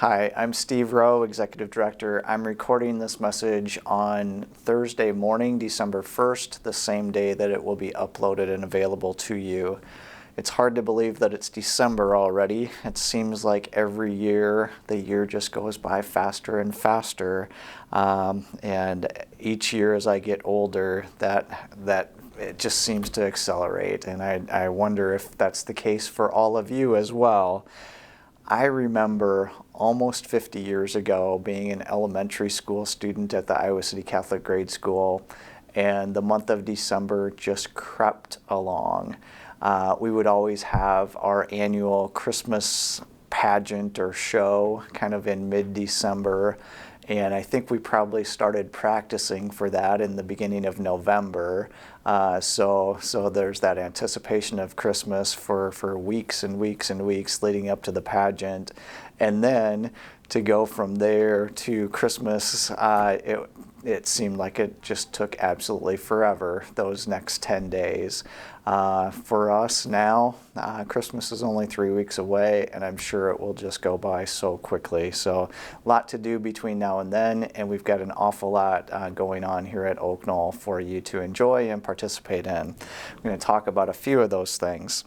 Hi, I'm Steve Rowe, Executive Director. I'm recording this message on Thursday morning, December 1st, the same day that it will be uploaded and available to you. It's hard to believe that it's December already. It seems like every year, the year just goes by faster and faster. And each year as I get older, that it just seems to accelerate. And I wonder if that's the case for all of you as well. I remember almost 50 years ago being an elementary school student at the Iowa City Catholic Grade School, and the month of December just crept along. We would always have our annual Christmas pageant or show kind of in mid-December, and I think we probably started practicing for that in the beginning of November. So there's that anticipation of Christmas for weeks and weeks and weeks leading up to the pageant. And then to go from there to Christmas, it seemed like it just took absolutely forever, those next 10 days. For us now, Christmas is only 3 weeks away, and I'm sure it will just go by so quickly. So a lot to do between now and then, and we've got an awful lot going on here at Oak Knoll for you to enjoy and participate in. I'm going to talk about a few of those things.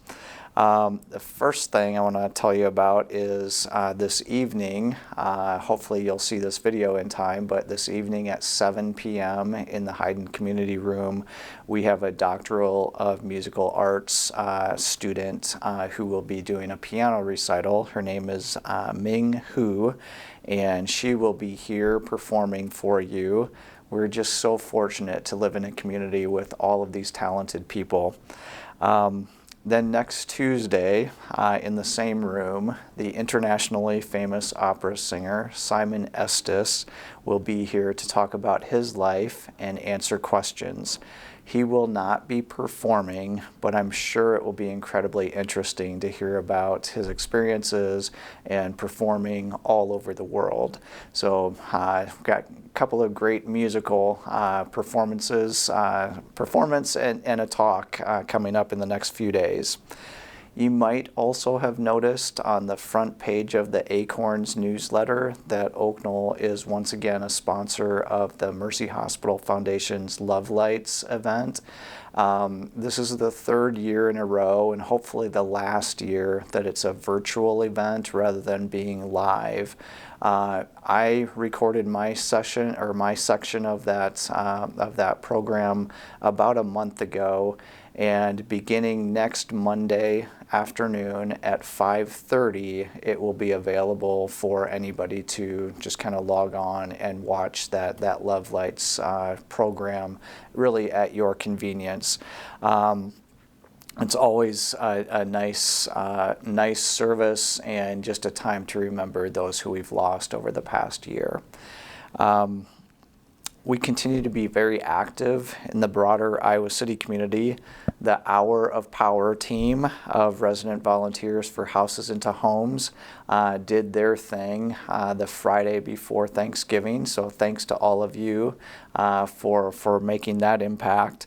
The first thing I want to tell you about is this evening, hopefully you'll see this video in time, but this evening at 7 p.m. in the Hayden Community Room, we have a Doctoral of Musical Arts student who will be doing a piano recital. Her name is Ming Hu, and she will be here performing for you. We're just so fortunate to live in a community with all of these talented people. Then next Tuesday, in the same room, the internationally famous opera singer Simon Estes will be here to talk about his life and answer questions. He will not be performing, but I'm sure it will be incredibly interesting to hear about his experiences and performing all over the world. So I've got a couple of great musical performance and a talk coming up in the next few days. You might also have noticed on the front page of the Acorns newsletter that Oak Knoll is once again a sponsor of the Mercy Hospital Foundation's Love Lights event. This is the third year in a row, and hopefully the last year, that it's a virtual event rather than being live. I recorded my section of that program about a month ago, and beginning next Monday afternoon at 5:30, it will be available for anybody to just kind of log on and watch that Love Lights program really at your convenience. It's always a nice service and just a time to remember those who we've lost over the past year. We continue to be very active in the broader Iowa City community. The Hour of Power team of resident volunteers for Houses into Homes did their thing the Friday before Thanksgiving. So thanks to all of you for making that impact.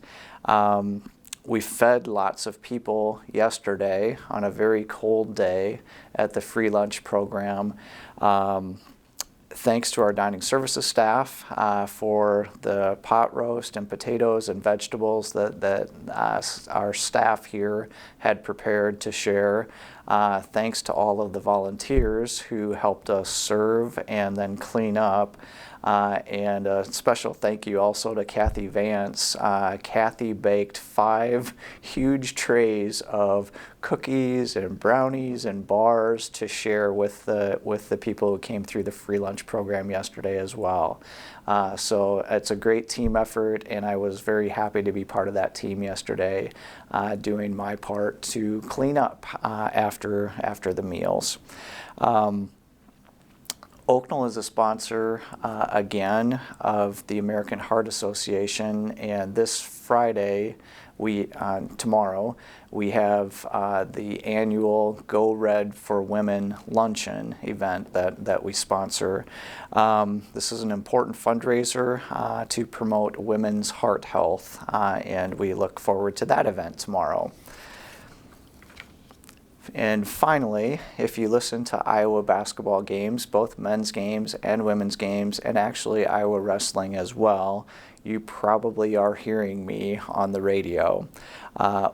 We fed lots of people yesterday on a very cold day at the free lunch program. Thanks to our dining services staff for the pot roast and potatoes and vegetables that our staff here had prepared to share. Thanks to all of the volunteers who helped us serve and then clean up. And a special thank you also to Kathy Vance. Kathy baked 5 huge trays of cookies and brownies and bars to share with the people who came through the free lunch program yesterday as well. So it's a great team effort, and I was very happy to be part of that team yesterday, doing my part to clean up after the meals. Oak Knoll is a sponsor, again, of the American Heart Association, and this Friday, tomorrow, we have the annual Go Red for Women luncheon event that we sponsor. This is an important fundraiser to promote women's heart health, and we look forward to that event tomorrow. And finally, if you listen to Iowa basketball games, both men's games and women's games, and actually Iowa wrestling as well, you probably are hearing me on the radio.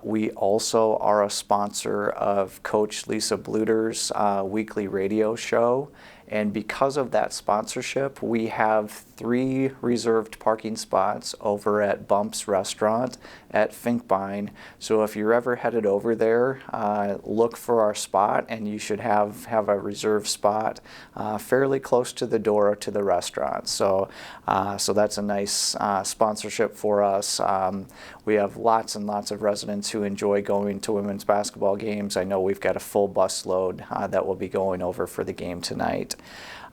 We also are a sponsor of Coach Lisa Bluter's weekly radio show. And because of that sponsorship, we have 3 reserved parking spots over at Bumps Restaurant at Finkbine. So if you're ever headed over there, look for our spot, and you should have a reserved spot fairly close to the door to the restaurant. So that's a nice sponsorship for us. We have lots and lots of residents who enjoy going to women's basketball games. I know we've got a full bus load that will be going over for the game tonight.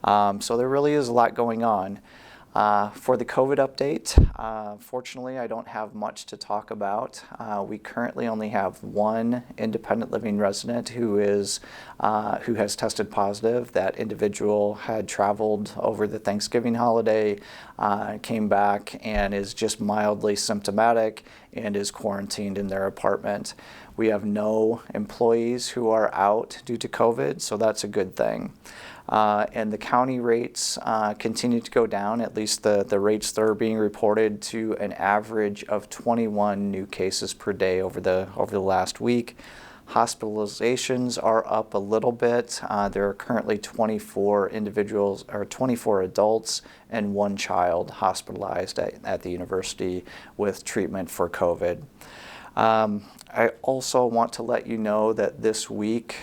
So there really is a lot going on. For the COVID update, fortunately, I don't have much to talk about. We currently only have 1 independent living resident who has tested positive. That individual had traveled over the Thanksgiving holiday, came back, and is just mildly symptomatic and is quarantined in their apartment. We have no employees who are out due to COVID, so that's a good thing. And the county rates continue to go down, at least the rates that are being reported, to an average of 21 new cases per day over the last week. Hospitalizations are up a little bit. There are currently 24 individuals, or 24 adults and 1 child hospitalized at the university with treatment for COVID. I also want to let you know that this week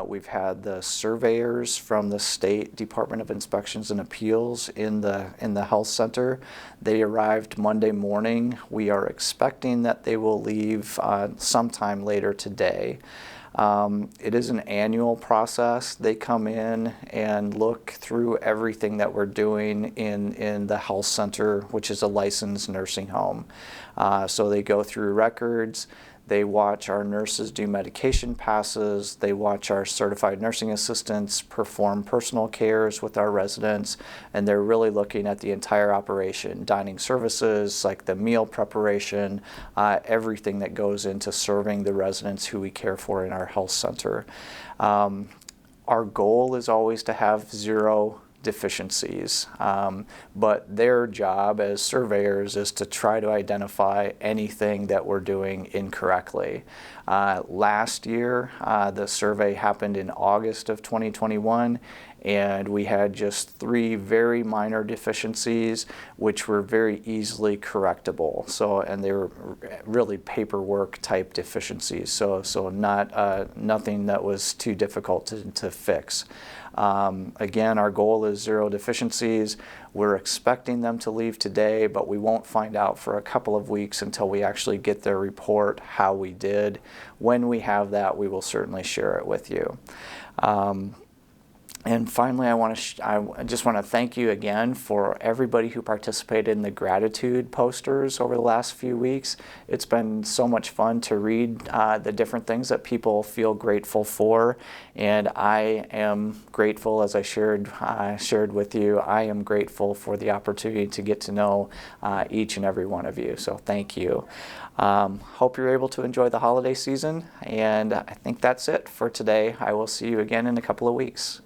we've had the surveyors from the State Department of Inspections and Appeals in the health center. They arrived Monday morning. We are expecting that they will leave sometime later today. It is an annual process. They come in and look through everything that we're doing in the health center, which is a licensed nursing home. So they go through records. They watch our nurses do medication passes. They watch our certified nursing assistants perform personal cares with our residents. And they're really looking at the entire operation, dining services, like the meal preparation, everything that goes into serving the residents who we care for in our health center. Our goal is always to have 0 deficiencies, but their job as surveyors is to try to identify anything that we're doing incorrectly. Last year, the survey happened in August of 2021, and we had just 3 very minor deficiencies, which were very easily correctable. So, and they were really paperwork type deficiencies. So not nothing that was too difficult to fix. Again, our goal is 0 deficiencies. We're expecting them to leave today, but we won't find out for a couple of weeks until we actually get their report, how we did. When we have that, we will certainly share it with you. And finally, I just want to thank you again for everybody who participated in the gratitude posters over the last few weeks. It's been so much fun to read the different things that people feel grateful for, and I am grateful, as I shared with you. I am grateful for the opportunity to get to know each and every one of you. So thank you. Hope you're able to enjoy the holiday season, and I think that's it for today. I will see you again in a couple of weeks.